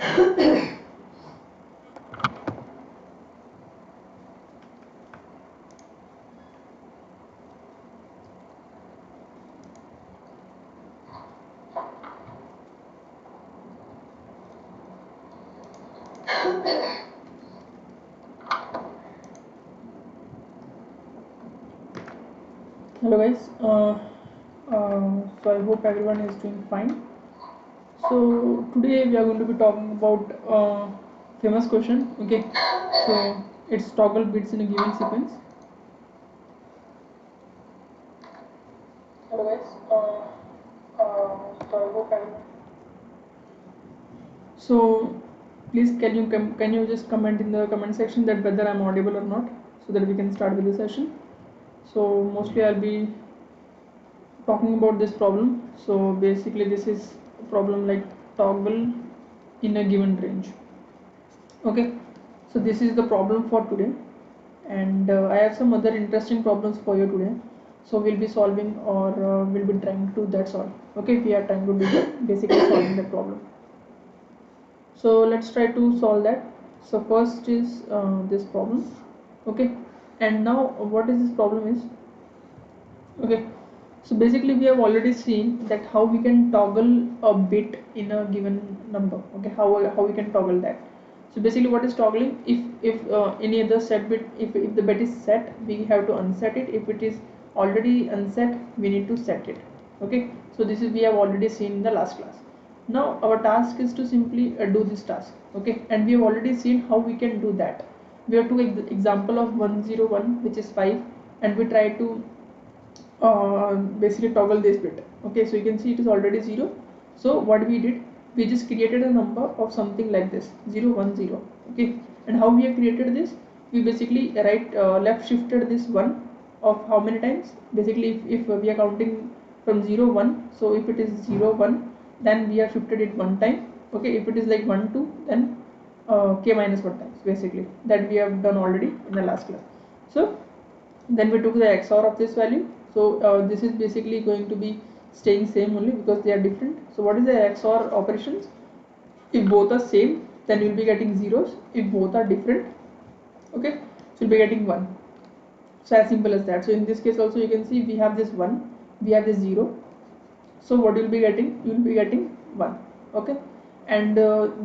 Hello guys, so I hope everyone is doing fine. So today we are going to be talking about famous question. Okay, so it's toggle bits in a given sequence. Hello guys, so I hope everyone. So please can you just comment in the comment section that whether I'm audible or not, so that we can start with the session. So mostly I'll be talking about this problem. So basically this is a problem like toggle in a given range. Okay, so this is the problem for today, and I have some other interesting problems for you today. So we'll be solving, or we'll be trying to do that solve. Okay, we are trying to do that, basically solving that problem. So let's try to solve that. So first is this problem. Okay, and now what is this problem is, okay, so basically we have already seen that how we can toggle a bit in a given number. Okay, how we can toggle that. So basically what is toggling, if any other set bit, if the bit is set, we have to unset it. If it is already unset, we need to set it. Okay, so this is we have already seen in the last class. Now our task is to simply do this task. Okay, and we have already seen how we can do that. We have to example of 101, which is 5, and we try to basically toggle this bit. Okay, so you can see it is already 0. So what we did, we just created a number of something like this 0 1 0. Okay, and how we have created this, we basically left shifted this 1 of how many times. Basically if we are counting from 0 1, so if it is 0 1, then we have shifted it one time. Okay, if it is like 1 2, then k minus 1 times, basically that we have done already in the last class. So then we took the XOR of this value. So this is basically going to be staying same only because they are different. So what is the XOR operations? If both are same, then you'll be getting zeros. If both are different, okay, so you'll be getting 1. So as simple as that. So in this case also you can see we have this 1, we have this 0. So what you'll be getting, you'll be getting 1. Okay, and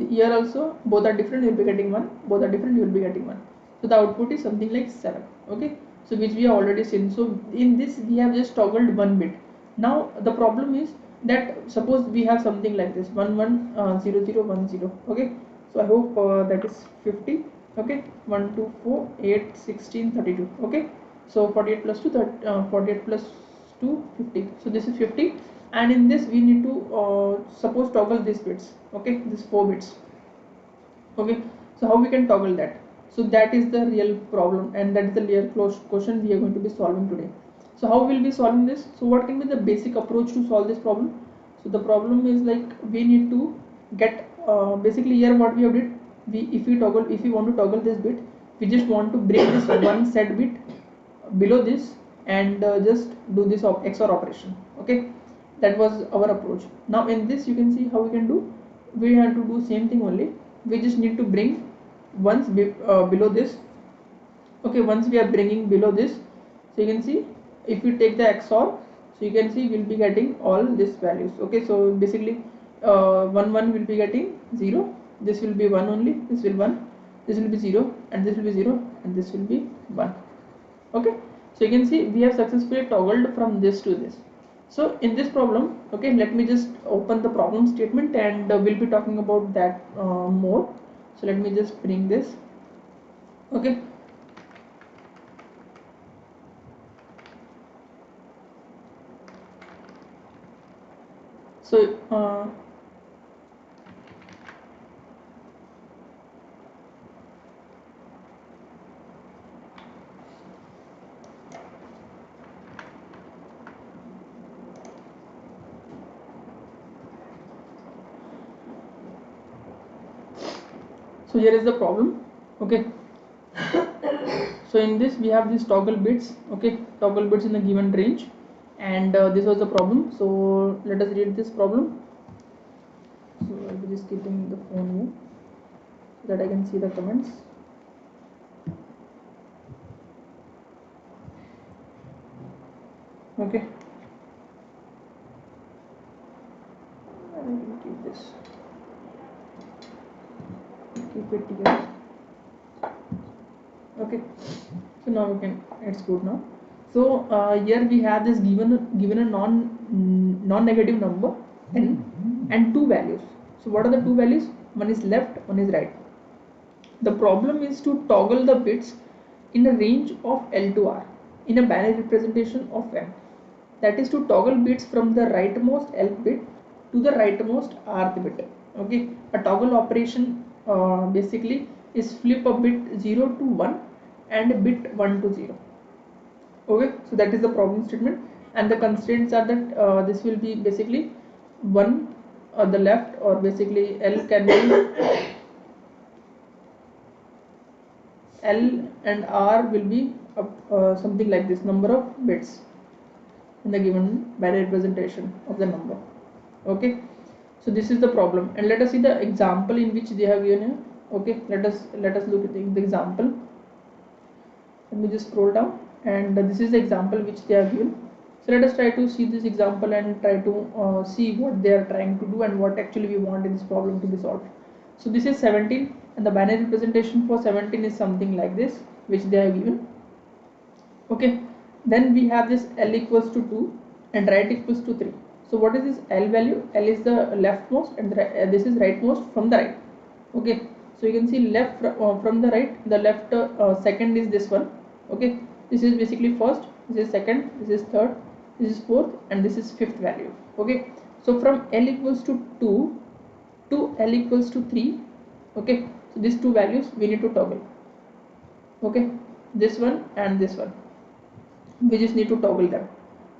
here also both are different, you'll be getting 1. Both are different, you'll be getting 1. So the output is something like 7. Okay, so which we have already seen. So in this we have just toggled one bit. Now the problem is that suppose we have something like this 1 1 0 0 1 0. Okay, so I hope that is 50. Okay, 1 2 4 8 16 32. Okay, so 48 plus 2 48 plus 2 50. So this is 50, and in this we need to suppose toggle these bits. Okay, these 4 bits. Okay, so how we can toggle that? So that is the real problem, and that is the real question we are going to be solving today. So how will we be solving this? So what can be the basic approach to solve this problem? So the problem is like we need to get basically here what we have did, we if we want to toggle this bit, we just want to bring this one set bit below this, and just do this XOR operation. Okay, that was our approach. Now in this you can see how we can do. We have to do same thing only. We just need to bring once below this. Okay, once we are bringing below this, so you can see if you take the XOR, so you can see we'll be getting all these values. Okay, so basically 1 1 will be getting 0, this will be 1 only, this will 1, this will be 0, and this will be 0, and this will be 1. Okay, so you can see we have successfully toggled from this to this. So in this problem, okay, let me just open the problem statement, and we'll be talking about that more. So let me just bring this. Okay, so so here is the problem. Okay, so in this we have these toggle bits. Okay, toggle bits in a given range, and this was the problem. So let us read this problem. So I'll be just keeping the phone here. so that I can see the comments. Okay, I will keep this, keep it here. Okay, so now we can, it's good now. So here we have this given a non-negative number n and two values. So what are the two values? One is left, one is right. The problem is to toggle the bits in a range of L to R in a binary representation of M. That is to toggle bits from the rightmost L bit to the rightmost R bit. Okay, a toggle operation basically is flip a bit 0 to 1 and a bit 1 to 0. Okay, so that is the problem statement, and the constraints are that this will be basically 1 the left, or basically L can be L and R will be something like this number of bits in the given binary representation of the number. Okay, so this is the problem, and let us see the example in which they have given here. Okay, let us look at the example. Let me just scroll down, and this is the example which they have given. So let us try to see this example and try to see what they are trying to do and what actually we want in this problem to be solved. So this is 17, and the binary representation for 17 is something like this, which they have given. Okay, then we have this L equals to 2 and right equals to 3. So what is this L value? L is the leftmost, and this is rightmost from the right. Okay, so you can see left from the right, the left second is this one. Okay, this is basically first, this is second, this is third, this is fourth, and this is fifth value. Okay, so from L equals to 2 to L equals to 3. Okay, so these two values we need to toggle. Okay, this one and this one, we just need to toggle them.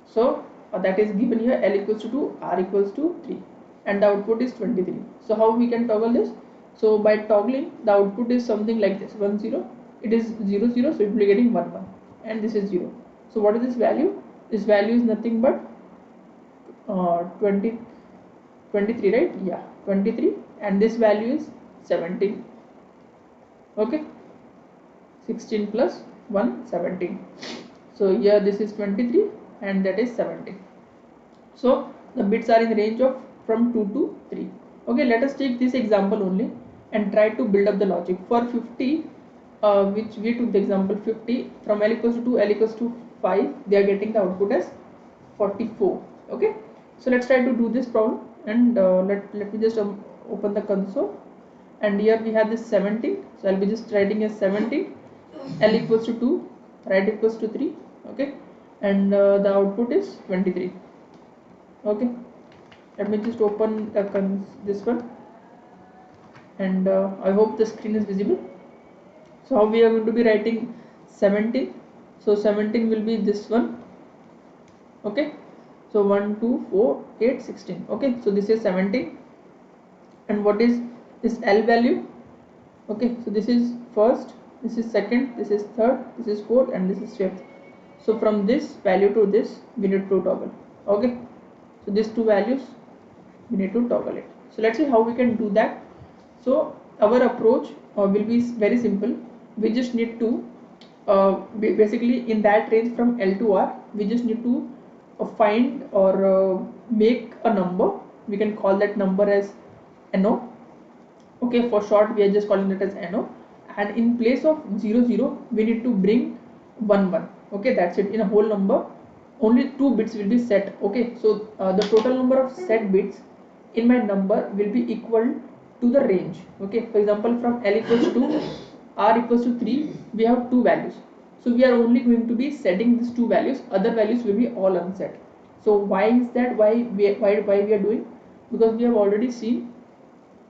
So that is given here, L equals to 2, R equals to 3, and the output is 23. So how we can toggle this? So by toggling, the output is something like this: 1 0, it is 0 0, so it will be getting 1 1, and this is 0. So what is this value? This value is nothing but 23, right? Yeah, 23, and this value is 17. Okay, 16 plus 1, 17. So here this is 23 and that is 17. So the bits are in the range of from 2 to 3. Okay, let us take this example only and try to build up the logic. For 50, which we took the example 50, from L equals to 2, L equals to 5, they are getting the output as 44. Okay, so let's try to do this problem, and let me just open the console, and here we have this 17. So I'll be just writing as 17, L equals to 2, right equals to 3. Okay, and the output is 23. Okay, let me just open this one, and I hope the screen is visible. So how we are going to be writing 17? So 17 will be this one. Okay, so 1 2 4 8 16. Okay, so this is 17, and what is this L value? Okay, so this is first, this is second, this is third, this is fourth, and this is fifth. So from this value to this we need to toggle. Okay, so these two values we need to toggle it. So let's see how we can do that. So our approach will be very simple. We just need to basically in that range from L to R, we just need to find or make a number. We can call that number as NO. Okay, for short we are just calling it as NO, and in place of 0 0 we need to bring 1 1. Okay, that's it. In a whole number only 2 bits will be set. Okay, so the total number of set bits in my number will be equal to the range. Okay, for example, from L equals to R equals to 3, we have 2 values, so we are only going to be setting these 2 values, other values will be all unset. So why is that? Why we are doing? Because we have already seen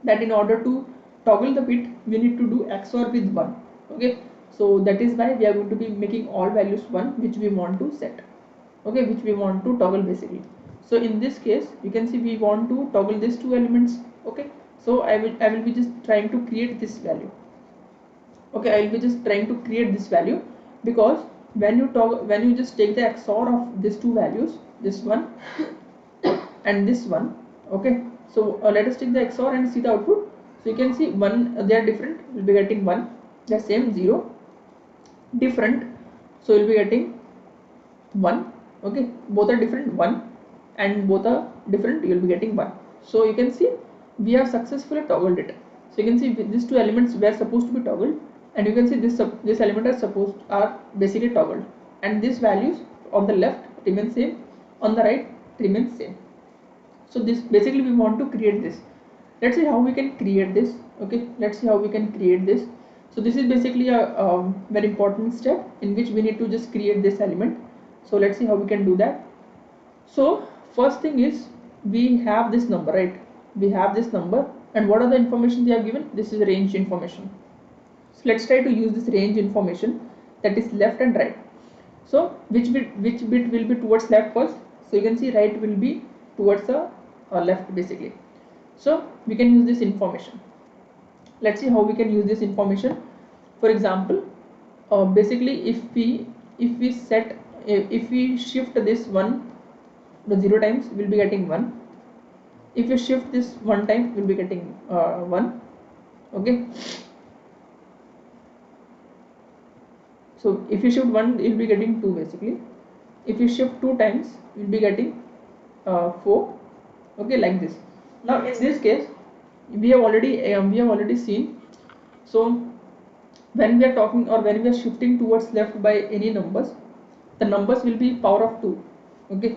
that in order to toggle the bit we need to do XOR with 1. Okay, so that is why we are going to be making all values 1 which we want to set. Okay, which we want to toggle basically. So in this case you can see we want to toggle these two elements. Okay, so I will be just trying to create this value. Okay, I will be just trying to create this value, because when you just take the XOR of these two values, this one and this one. Okay, so let us take the XOR and see the output. So you can see one, they are different, we'll be getting 1. The same 0, different, so we'll be getting 1. Okay, both are different, 1, and both are different, you'll be getting 1. So you can see we have successfully toggled it. So you can see these two elements were supposed to be toggled, and you can see this element are basically toggled, and these values on the left remain same, on the right remain same. So this basically we want to create this. Let's see how we can create this. Okay, let's see how we can create this. So this is basically a very important step in which we need to just create this element. So let's see how we can do that. So first thing is we have this number, right? We have this number, and what are the information they have given? This is range information. So let's try to use this range information, that is left and right. So which bit will be towards left first? So you can see right will be towards the left basically. So we can use this information. Let's see how we can use this information. For example, basically if we set if we shift this 1 the 0 times, we'll be getting 1. If you shift this 1 time, we'll be getting 1. Okay, so if you shift 1, you'll be getting 2 basically. If you shift 2 times, you'll be getting 4. Okay, like this. Now in this case we have already seen. So when we are talking, or when we are shifting towards left by any numbers, the numbers will be power of 2. Okay,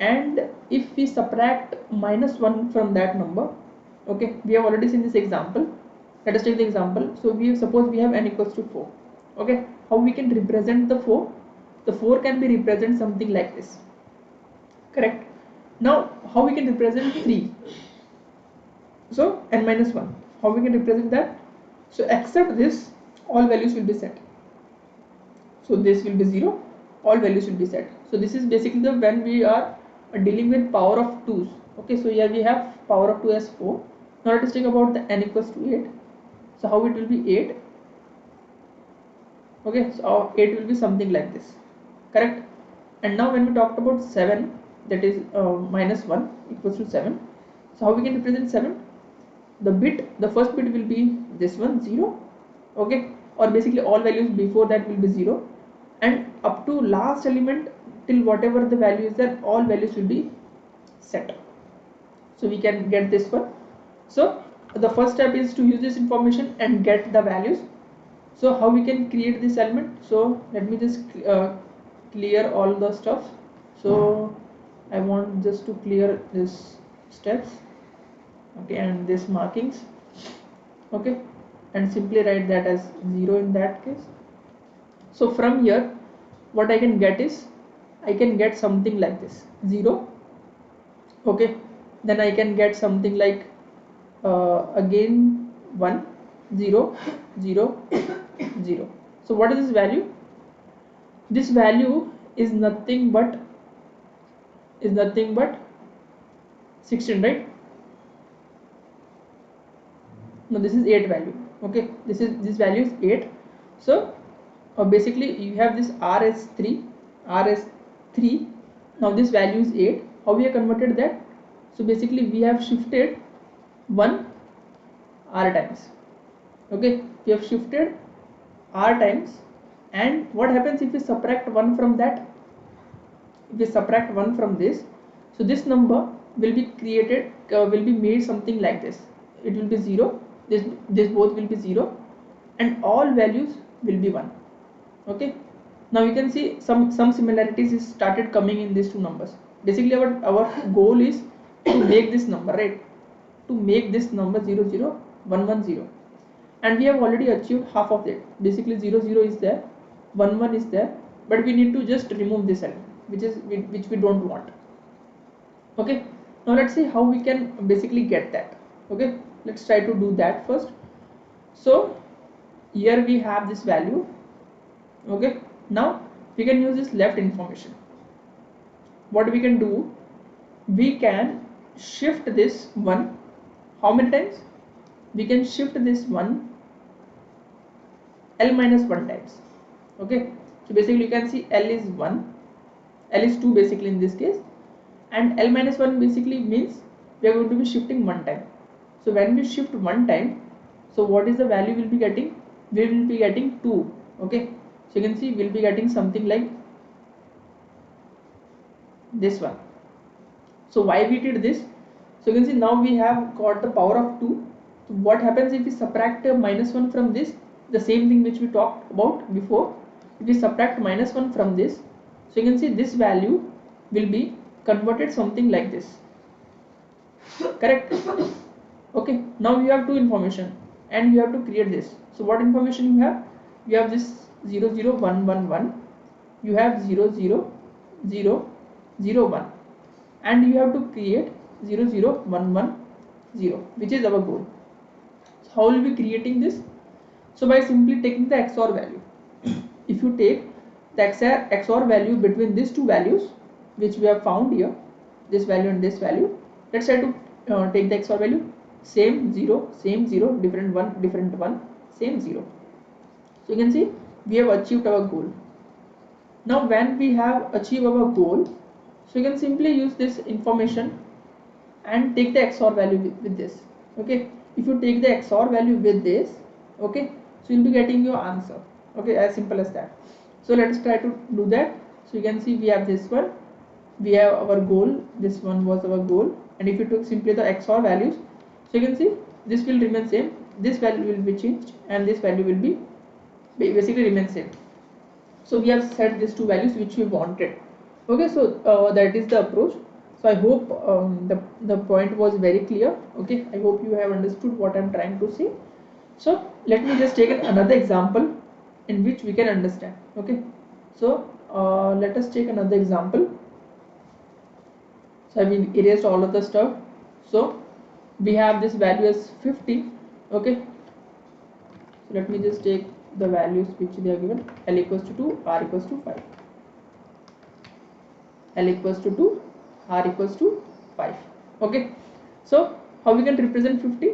and if we subtract -1 from that number, okay, we have already seen this example. Let us take the example. So we suppose we have n equals to 4. Okay, how we can represent the 4? The 4 can be represented something like this, correct? Now how we can represent 3? So n-1, how we can represent that? So except this, all values will be set. So this will be 0, all values will be set. So this is basically the when we are dealing with power of 2's. Okay, so here we have power of 2 as 4. Now let us take about the n equals to 8. So how it will be 8? Okay, so 8 will be something like this, correct? And now when we talked about 7, that is -1 equals to 7. So how we can represent 7? The first bit will be this one, 0. Okay, or basically all values before that will be 0, and up to last element till whatever the value is there, all values will be set. So we can get this one. So the first step is to use this information and get the values. So how we can create this element? So let me just clear all the stuff. So I want just to clear this steps, okay, and this markings, okay, and simply write that as 0 in that case. So from here what I can get is, I can get something like this, 0. Okay, then I can get something like again 1, 0, 0, 0. So what is this value? This value is nothing but 16, right? No, this is 8 value. Okay, this value is 8. So basically you have this r as 3. Now this value is 8. How we have converted that? So basically we have shifted 1 r times. Okay, we have shifted r times, and what happens if we subtract 1 from that? If we subtract 1 from this, so this number will be created, will be made something like this. It will be 0. This both will be 0, and all values will be 1. Okay, now you can see some similarities is started coming in these two numbers. Basically our goal is to make this number, right? To make this number 0, 0, 1, 1, 0, and we have already achieved half of it. Basically 0, 0 is there, 1, 1 is there, but we need to just remove this element which we don't want. Okay, now let's see how we can basically get that. Okay, let's try to do that first. So here we have this value. Okay, now we can use this left information. What we can do, we can shift this 1. How many times? We can shift this 1 l-1 times. Okay, so basically you can see l is 1, l is 2 basically in this case, and l-1 basically means we are going to be shifting 1 time. So when we shift one time, so what is the value we'll be getting? We will be getting 2. Okay, so you can see we'll be getting something like this one. So why we did this? So you can see now we have got the power of 2. So what happens if we subtract -1 from this? The same thing which we talked about before. If we subtract -1 from this, so you can see this value will be converted something like this. Correct? Okay, now you have two information and you have to create this. So what information you have? You have this 0 0 1 1 1, you have 0 0 0 0 1, and you have to create 0 0 1 1 0, which is our goal. So how will we be creating this? So by simply taking the XOR value. If you take the XOR value between these two values which we have found here, this value and this value, let's try to take the XOR value. Same 0, different 1, same 0. So you can see we have achieved our goal. Now when we have achieved our goal, so you can simply use this information and take the XOR value with this. Okay, if you take the XOR value with this, okay, so you'll be getting your answer. Okay, as simple as that. So let's try to do that. So you can see we have this one, we have our goal, this one was our goal, and if you took simply the XOR values, so you can see this will remain same, this value will be changed, and this value will be basically remain same. So we have set these two values which we wanted. Okay, so that is the approach. So I hope the point was very clear. Okay, I hope you have understood what I'm trying to say. So let me just take another example in which we can understand. Okay, so let us take another example. So I've erased all of the stuff. So we have this value as 50. Okay, so let me just take the values which they are given. L equals to 2, R equals to 5. L equals to 2, R equals to 5. Okay, so how we can represent 50?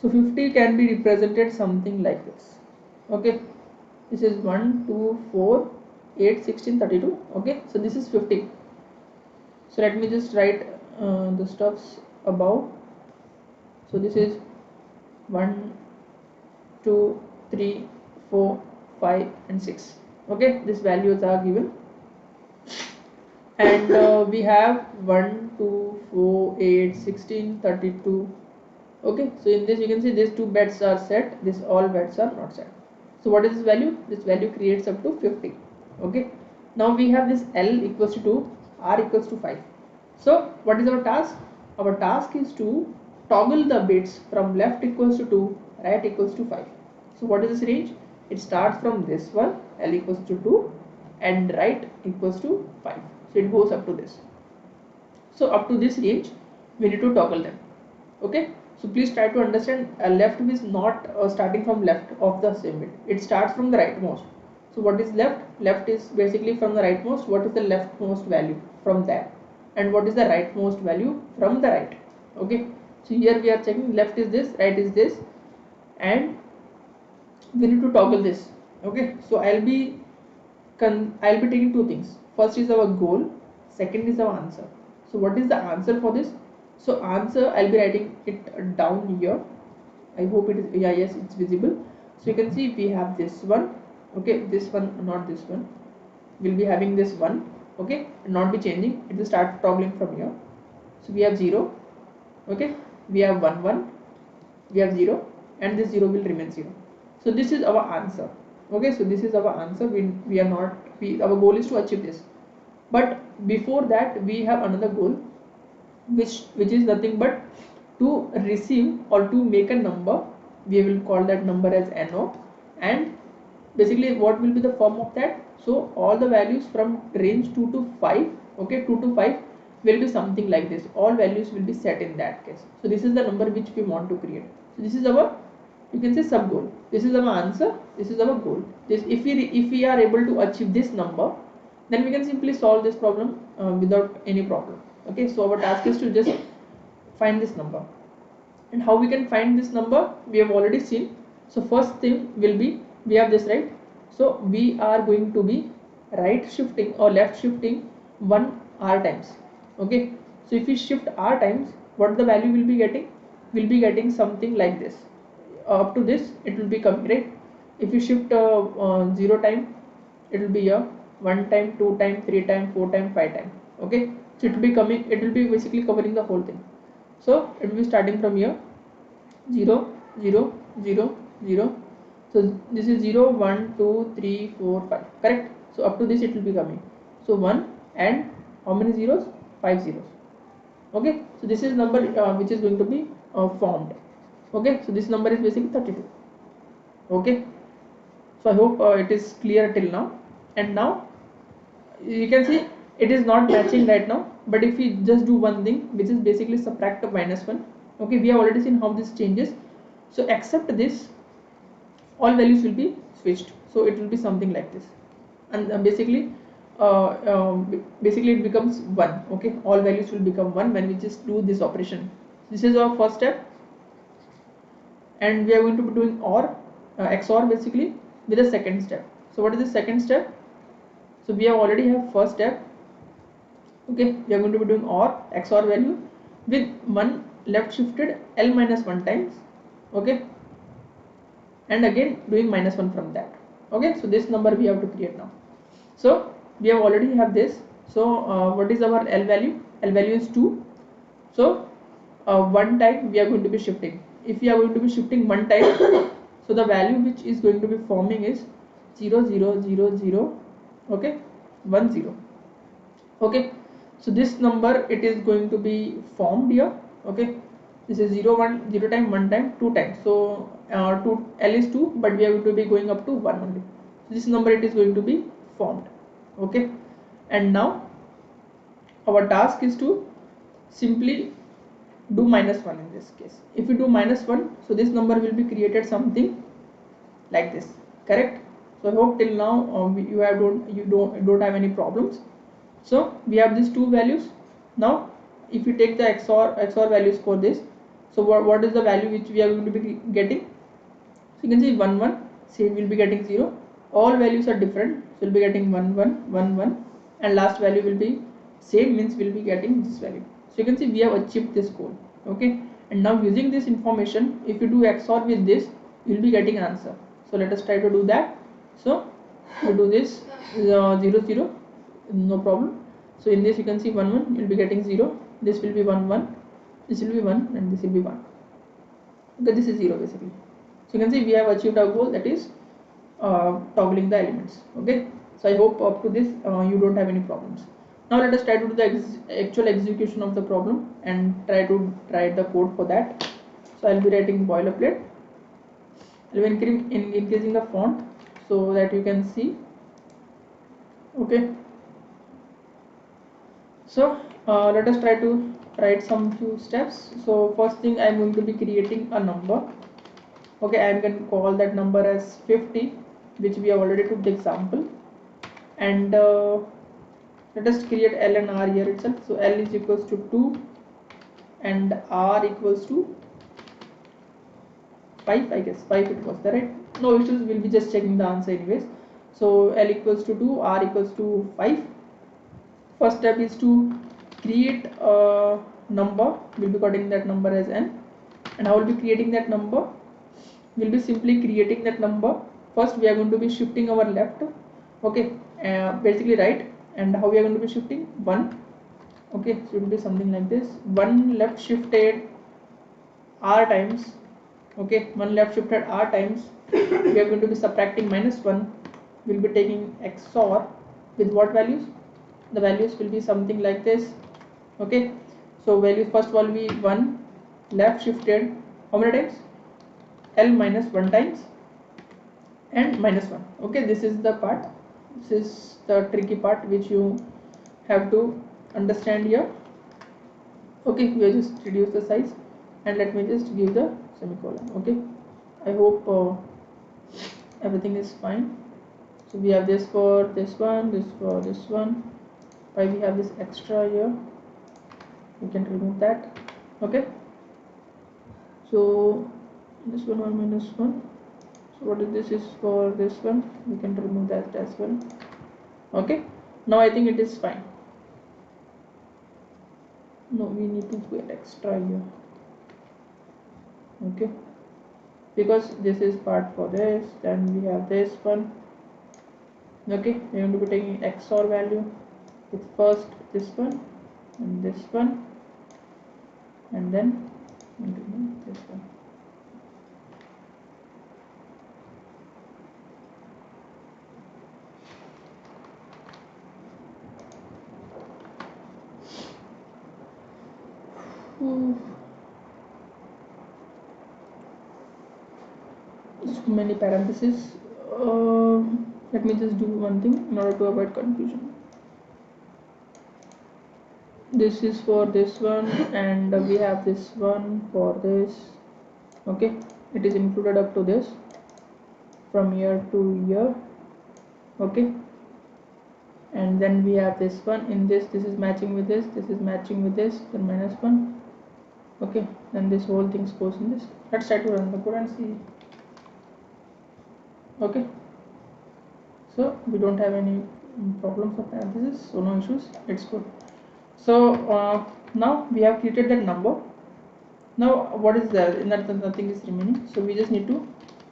So 50 can be represented something like this. Okay, this is 1 2 4 8 16 32. Okay, so this is 50. So let me just write the stuffs above. So this is 1 2 3 4 5 and 6. Okay, these values are given, and we have 1 2 4 8 16 32. Okay, so in this you can see these two bets are set, these all bets are not set. So what is this value? This value creates up to 50. Okay, now we have this L equals to 2, R equals to 5. So what is our task? Our task is to toggle the bits from left equals to 2, right equals to 5. So what is this range? It starts from this one, L equals to 2, and right equals to 5. So it goes up to this. So up to this range we need to toggle them. Okay, so please try to understand, left is not starting from left of the same bit, it starts from the rightmost. So what is left? Left is basically from the rightmost. What is the leftmost value from that, and what is the rightmost value from the right? Okay, so here we are checking left is this, right is this, and we need to toggle this. Okay, so I'll be taking two things. First is our goal, second is our answer. So what is the answer for this? So answer, I'll be writing it down here. I hope it is, yeah, yes, it's visible. So you can see we have this one. Okay, this one, not this one. We'll be having this one. Okay, and not be changing. It will start toggling from here. So we have 0. Okay, we have 1 1. We have 0, and this 0 will remain 0. So this is our answer. Okay, so this is our answer. We are not, our goal is to achieve this. But before that we have another goal, which is nothing but to receive or to make a number. We will call that number as NO, and basically what will be the form of that? So all the values from range 2 to 5, okay, 2 to 5 will be something like this. All values will be set in that case. So this is the number which we want to create. So this is our, you can say, sub goal. This is our answer, this is our goal. This, if we are able to achieve this number, then we can simply solve this problem without any problem. Okay, so our task is to just find this number. And how we can find this number, we have already seen. So first thing will be, we have this, right? So we are going to be right shifting or left shifting 1 R times. Okay, so if we shift R times, what the value will be getting? we'll be getting something like this. Up to this it will be coming, right? If you shift 0 time, it will be here 1 time, 2 time, 3 time, 4 time, 5 time. Okay, so it will be coming, it will be basically covering the whole thing. So it will be starting from here 0 0 0 0. So this is 0 1 2 3 4 5, correct? So up to this it will be coming. So 1 and how many zeros? 5 zeros. Okay, so this is number which is going to be formed. Okay, so this number is basically 32. Okay, so I hope it is clear till now. And now you can see it is not matching right now, but if we just do one thing, which is basically subtract of -1. Okay, we have already seen how this changes. So except this, all values will be switched, so it will be something like this. And basically it becomes 1. Okay, all values will become 1 when we just do this operation. This is our first step, and we are going to be doing OR, XOR basically, with the second step. So what is the second step? So we have already have first step. Okay, we are going to be doing OR XOR value with 1 left shifted L minus 1 times. Okay, and again doing -1 from that. Okay, so this number we have to create now. So we have already have this. So what is our L value? L value is 2. So one time we are going to be shifting. If we are going to be shifting one time, so the value which is going to be forming is 0 0 0 0. Okay, 1 0. Okay, so this number it is going to be formed here. Okay, this is 0 1 0 time, 1 time, 2 times. So 2 L is 2, but we are going to be going up to 1 only. So this number it is going to be formed. Okay, and now our task is to simply do -1 in this case. If you do -1, so this number will be created something like this, correct? So I hope till now you don't have any problems. So we have these two values. Now if you take the XOR values for this, so what is the value which we are going to be getting? So you can see 1 1, same will be getting 0. All values are different, so we'll be getting 1 1 1 1, and last value will be same, means we'll be getting this value. So you can see we have achieved this goal. Okay, and now using this information, if you do XOR with this, you will be getting an answer. So let us try to do that. So we do this 0 0, no problem. So in this you can see 1 1, you will be getting 0. This will be 1 1, this will be 1, and this will be 1. Okay, this is 0 basically. So you can see we have achieved our goal, that is toggling the elements. Okay, so I hope up to this you don't have any problems. Now let us try to do the actual execution of the problem and try to write the code for that. So I'll be writing boilerplate. I'll be increasing the font so that you can see. Okay, so let us try to write some few steps. So first thing, I'm going to be creating a number. Okay, I'm going to call that number as 50, which we have already took the example. And let us create L and R here itself. So L is equals to 2 and R equals to 5, I guess 5 it was the right. No issues, we'll be just checking the answer anyways. So L equals to 2, R equals to 5. First step is to create a number. We'll be calling that number as n. And how will be creating that number? We'll be simply creating that number. First we are going to be shifting our left. Okay, basically right. And how we are going to be shifting? 1. Okay, so it will be something like this: 1 left shifted R times. Okay, 1 left shifted R times. We are going to be subtracting -1. We'll be taking XOR with what values? The values will be something like this. Okay, so values first will be 1 left shifted how many times? L minus 1 times and -1. Okay, this is the part. This is the tricky part which you have to understand here. Okay, we will just reduce the size and let me just give the semicolon. Okay, I hope everything is fine. So we have this for this one, this for this one. Why we have this extra here? We can remove that. Okay, so this one -1. So what is this is for this one, we can remove that as well. Okay, now I think it is fine. No, we need to put extra here. okay, because this is part for this. Then we have this one, okay. We're going to be taking XOR value with first this one and this one, and then this one. So many parentheses. Let me just do one thing in order to avoid confusion. This is for this one, and we have this one for this, okay. It is included up to this, from here to here, okay. And then we have this one. In this is matching with this is matching with this, then -1, okay. Then this whole thing goes in this. Let's try to run the code and see, okay. So we don't have any problems of parentheses, so no issues, it's good. So now we have created that number. Now what is there? Nothing is remaining, so we just need to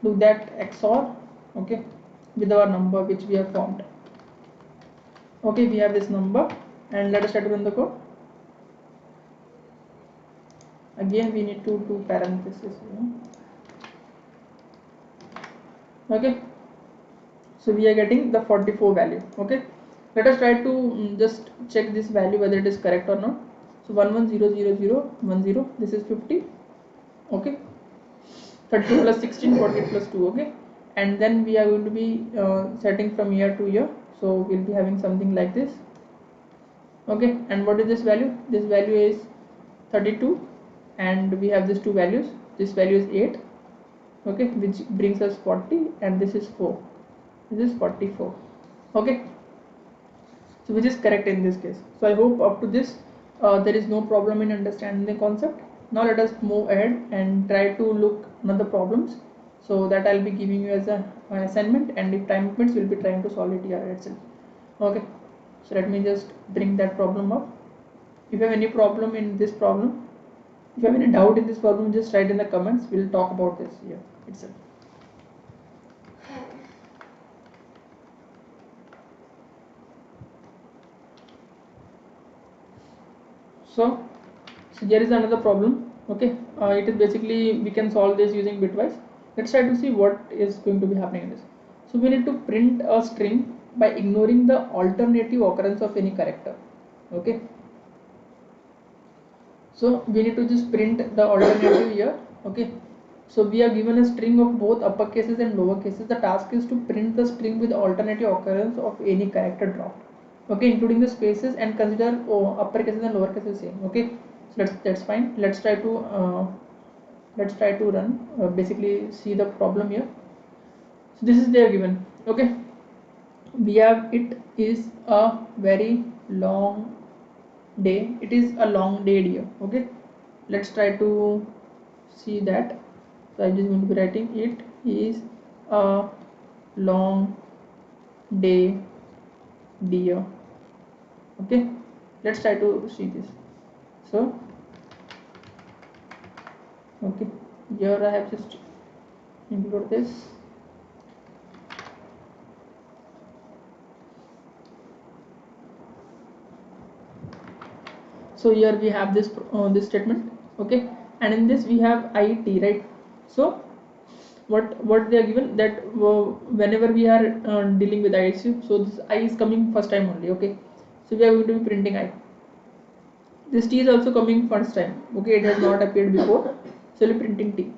do that XOR, okay, with our number which we have formed. Okay, we have this number, and let us try to run the code. Again we need to do parentheses, okay. So we are getting the 44 value, okay. Let us try to just check this value whether it is correct or not. So 11000010, this is 50, okay. 32 plus 16, 48 plus 2, okay. And then we are going to be setting from here to here, so we'll be having something like this, okay. And what is this value? This value is 32, and we have these two values. This value is 8, okay, which brings us 40, and this is 4, this is 44, okay. So which is correct in this case. So I hope up to this there is no problem in understanding the concept. Now let us move ahead and try to look another problems, so that I'll be giving you as an assignment, and if time permits we'll be trying to solve it here itself, okay. So let me just bring that problem up. If you have any problem in this problem, if you have any doubt in this problem, just write in the comments. We'll talk about this here itself. So here is another problem, okay. It is basically, we can solve this using bitwise. Let's try to see what is going to be happening in this. So we need to print a string by ignoring the alternative occurrence of any character, okay. So we need to just print the alternative here, okay. So we are given a string of both upper cases and lower cases. The task is to print the string with alternative occurrence of any character dropped, okay, including the spaces, and consider upper cases and lower cases same, okay. So that's fine. Let's try to run, basically see the problem here. So this is there given, okay. We have, it is a very long day, it is a long day here, okay. Let's try to see that. So I'm just going to be writing, it is a long day dear, okay. Let's try to see this. So okay, here I have just included this. So here we have this this statement, okay, and in this we have it, right. So what they are given, that whenever we are dealing with I, so this I is coming first time only, okay. So we are going to be printing I. This T is also coming first time, okay, it has not appeared before, so we'll be printing T.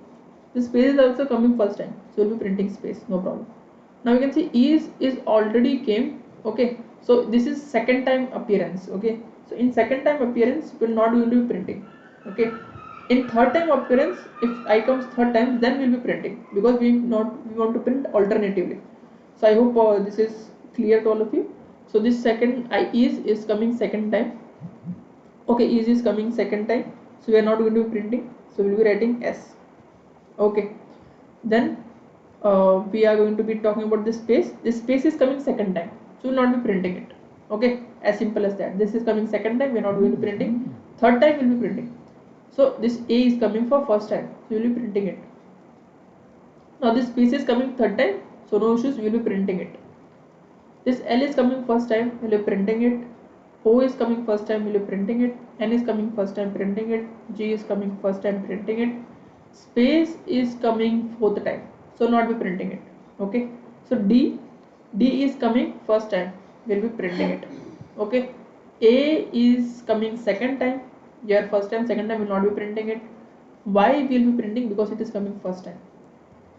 This space is also coming first time, so we'll be printing space, no problem. Now you can see is already came, okay. So this is second time appearance, okay. So in second time appearance we'll not going to be printing, okay. In third time appearance, if I comes third time, then we'll be printing, because we want to print alternatively. So I hope this is clear to all of you. So this second I is coming second time, okay. Is coming second time, so we are not going to be printing, so we'll be writing S, okay. Then we are going to be talking about this space. This space is coming second time, so we'll not be printing it, okay. As simple as that. This is coming second time, we're not going to be printing. Third time we'll be printing. So this A is coming for first time, so you will be printing it. Now this space is coming third time, so no issues, we will be printing it. This L is coming first time, we will be printing it. O is coming first time, we will be printing it. N is coming first time, printing it. G is coming first time, printing it. Space is coming fourth time, so not be printing it. Okay. So D is coming first time, we'll be printing it. Okay. A is coming second time, here first time, second time will not be printing it. Y will be printing because it is coming first time.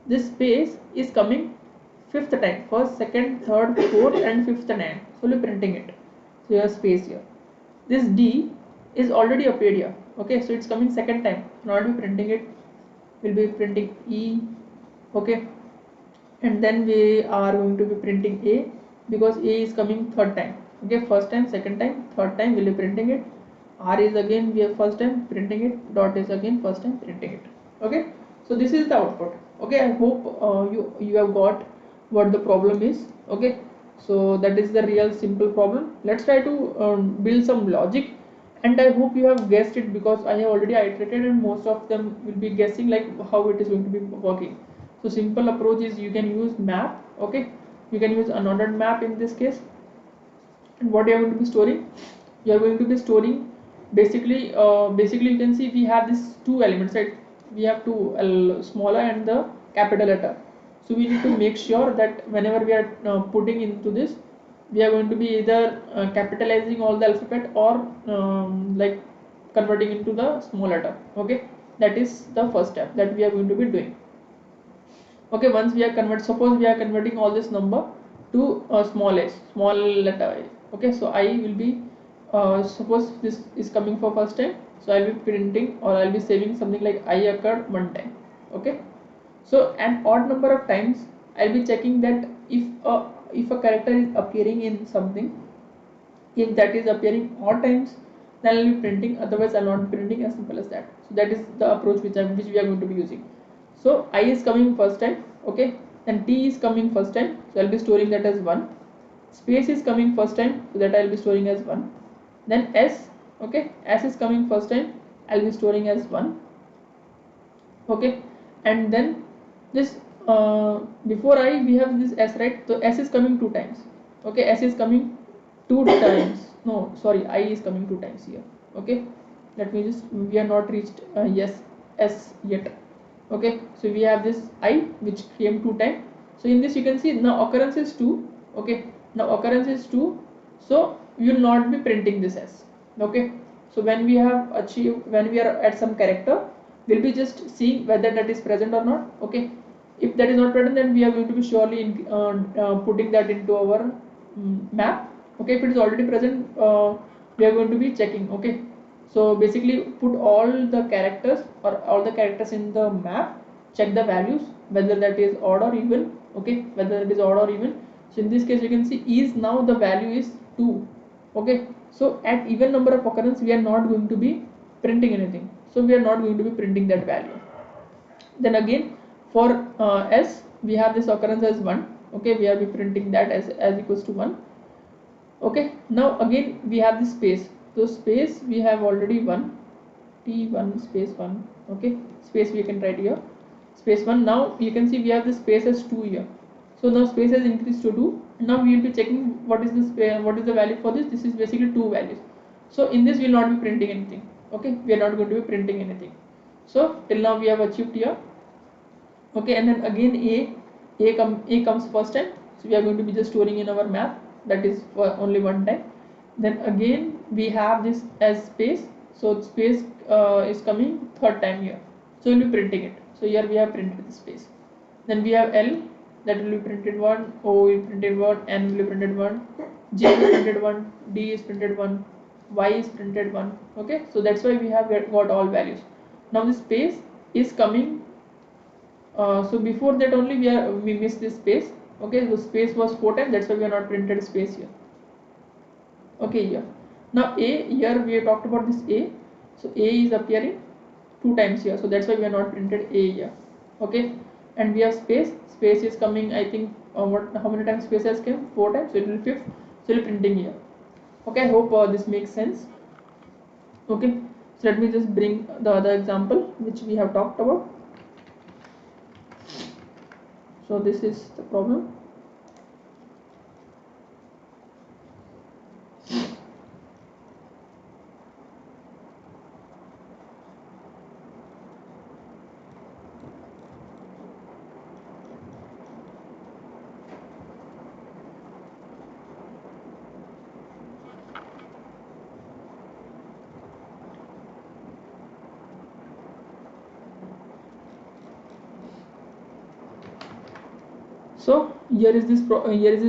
This space is coming fifth time, first, second, third, fourth and fifth time, so we'll be printing it. So you have space here. This D is already appeared here. Okay, so it's coming second time, not be printing it, we'll be printing E. Okay, and then we are going to be printing A because A is coming third time. Okay, first time, second time, third time we'll be printing it. R is again we have first time printing it. Dot is again first time printing it. Okay, so this is the output. Okay, I hope you have got what the problem is. Okay, so that is the real simple problem. Let's try to build some logic, and I hope you have guessed it because I have already iterated and most of them will be guessing like how it is going to be working. So simple approach is you can use map. Okay, you can use unordered map in this case, and what you are going to be storing, you are going to be storing basically you can see we have these two elements, right? We have two smaller and the capital letter, so we need to make sure that whenever we are putting into this, we are going to be either capitalizing all the alphabet or like converting into the small letter. Okay, that is the first step that we are going to be doing. Okay, once we are suppose we are converting all this number to a small letter I. Okay, so I will be suppose this is coming for first time, so I'll be printing or I'll be saving something like I occurred one time. Okay, so an odd number of times I'll be checking that if a character is appearing in something, if that is appearing odd times, then I'll be printing, otherwise I'll not be printing, as simple as that. So that is the approach which we are going to be using. So I is coming first time. Okay, and T is coming first time, so I'll be storing that as 1. Space is coming first time, so that I'll be storing as 1. Then S, okay, S is coming first time, I'll be storing as 1. Okay, and then this before I we have this S, right? So S is coming 2 times. Okay, S is coming 2 times, no sorry, I is coming 2 times here. Okay, let me just, we are not reached yes S yet. Okay, so we have this I which came 2 times. So in this you can see now occurrence is 2. Okay, now occurrence is 2, so you will not be printing this S. Okay, so when we have achieved, when we are at some character, we'll be just seeing whether that is present or not. Okay, if that is not present, then we are going to be surely putting that into our map. Okay, if it is already present, we are going to be checking. Okay, so basically put all the characters or all the characters in the map, check the values whether that is odd or even. Okay, whether it is odd or even. So in this case you can see is now the value is 2. Okay, so at even number of occurrence we are not going to be printing anything, so we are not going to be printing that value. Then again for S we have this occurrence as 1. Okay, we are be printing that as equals to 1. Okay, now again we have this space, so space we have already 1, T1 space 1. Okay, space we can write here space 1. Now you can see we have this space as 2 here, so now space has increased to 2. Now we will be checking what is this, what is the value for this. This is basically 2 values, so in this we will not be printing anything. Okay, we are not going to be printing anything. So till now we have achieved here. Okay, and then again A comes first time, so we are going to be just storing in our map, that is for only one time. Then again we have this as space, so space is coming third time here, so we'll be printing it. So here we have printed the space. Then we have L, that will be printed 1, O will be printed 1, N will be printed 1, J will be printed 1, D is printed 1, Y is printed 1. Okay, so that's why we have got all values. Now the space is coming, so before that only we missed this space. Okay, so space was 4 times, that's why we are not printed space here. Okay, here now A, here we have talked about this A, so A is appearing 2 times here, so that's why we are not printed A here. Okay, and we have space is coming, I think how many times space has came? 4 times, so it will be 5th, so we are printing here. Okay, I hope this makes sense. Okay, So let me just bring the other example which we have talked about. So this is the problem. So here is this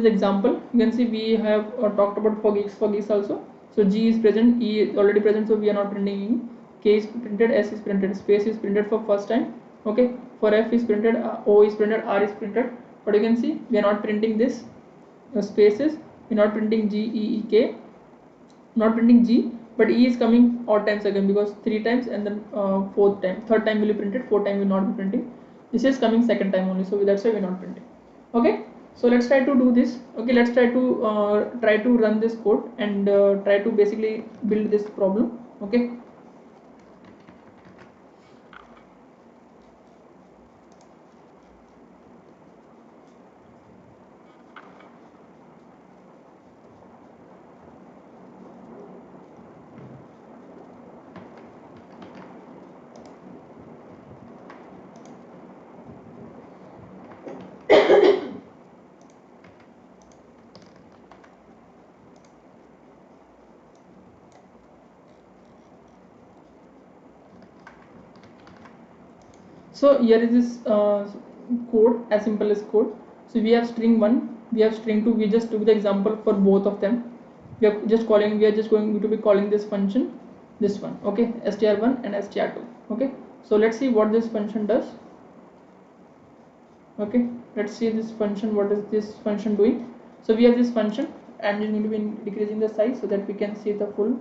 example. You can see we have talked about for geeks also. So G is present, E is already present, so we are not printing E. K is printed, S is printed, space is printed for first time. Okay, for F is printed, O is printed, R is printed. But you can see we are not printing this spaces. We are not printing G, E, E, K. Not printing G, but E is coming odd times again because 3 times and then third time will be printed, fourth time will not be printing. This is coming second time only, so that's why we are not printing. Okay, so let's try to do this. Okay, let's try to run this code and try to basically build this problem. Okay. So here is this code, as simple as code. So we have string 1, we have string 2. We just took the example for both of them. We are just going to be calling this function, this one. Okay, str1 and str2. Okay, so let's see what this function does. Okay, let's see this function. What is this function doing? So we have this function. I'm just going to be decreasing the size so that we can see the full.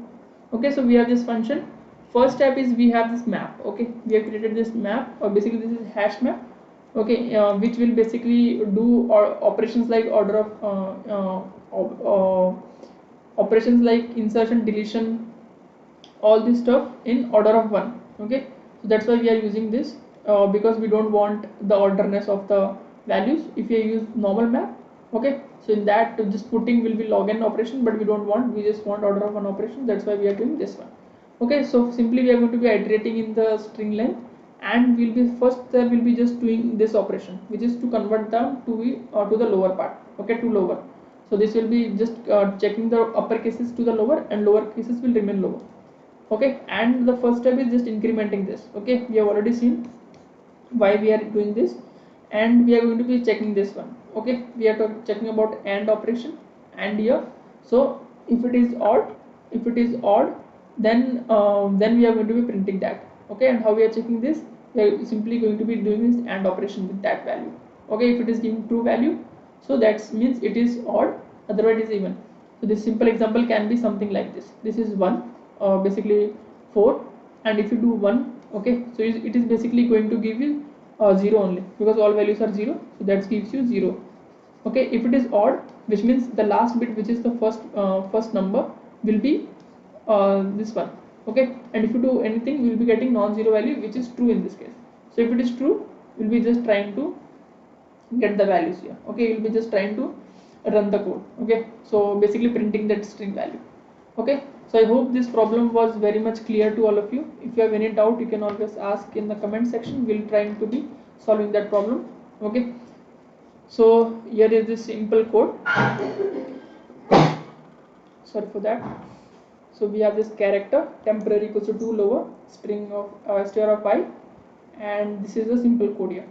Okay, so we have this function. First step is we have this map. Okay, we have created this map, or basically this is hash map. Okay, which will basically do operations like order of operations like insertion, deletion, all this stuff in order of 1. Okay, so that's why we are using this because we don't want the orderness of the values if you use normal map. Okay, so in that just putting will be log n operation, but we just want order of 1 operation. That's why we are doing this one. Okay, so simply we are going to be iterating in the string length, and we'll be there will be just doing this operation, which is to convert them to the lower part. Okay, to lower. So this will be just checking the upper cases to the lower, and lower cases will remain lower. Okay, and the first step is just incrementing this. Okay, we have already seen why we are doing this, and we are going to be checking this one. Okay, we are checking about AND operation, and here. So if it is odd, then we are going to be printing that. Okay, and how we are checking this? We are simply going to be doing this AND operation with that value. Okay, if it is giving true value, so that means it is odd, otherwise it is even. So this simple example can be something like this. This is 1, basically 4, and if you do 1, okay, so it is basically going to give you 0 only, because all values are 0, so that gives you 0. Okay, if it is odd, which means the last bit, which is the first number, will be this one. Okay, and if you do anything, we will be getting non-zero value, which is true in this case. So if it is true, we'll be just trying to get the values here. Okay, you'll be just trying to run the code. Okay, so basically printing that string value. Okay, so I hope this problem was very much clear to all of you. If you have any doubt, you can always ask in the comment section. We'll try to be solving that problem. Okay, so here is this simple code. Sorry for that. So we have this character temporary equals to 2 lower string of str of I, and this is a simple code here.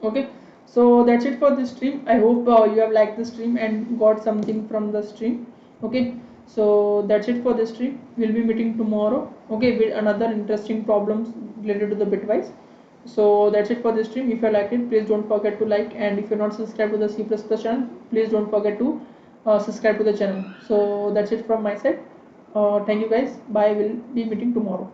Okay, so that's it for this stream. I hope you have liked the stream and got something from the stream. Okay, so that's it for this stream. We'll be meeting tomorrow, okay, with another interesting problems related to the bitwise. So that's it for this stream. If you like it, please don't forget to like, and if you're not subscribed to the C++ channel, please don't forget to subscribe to the channel. So that's it from my side. Thank you guys. Bye. We'll be meeting tomorrow.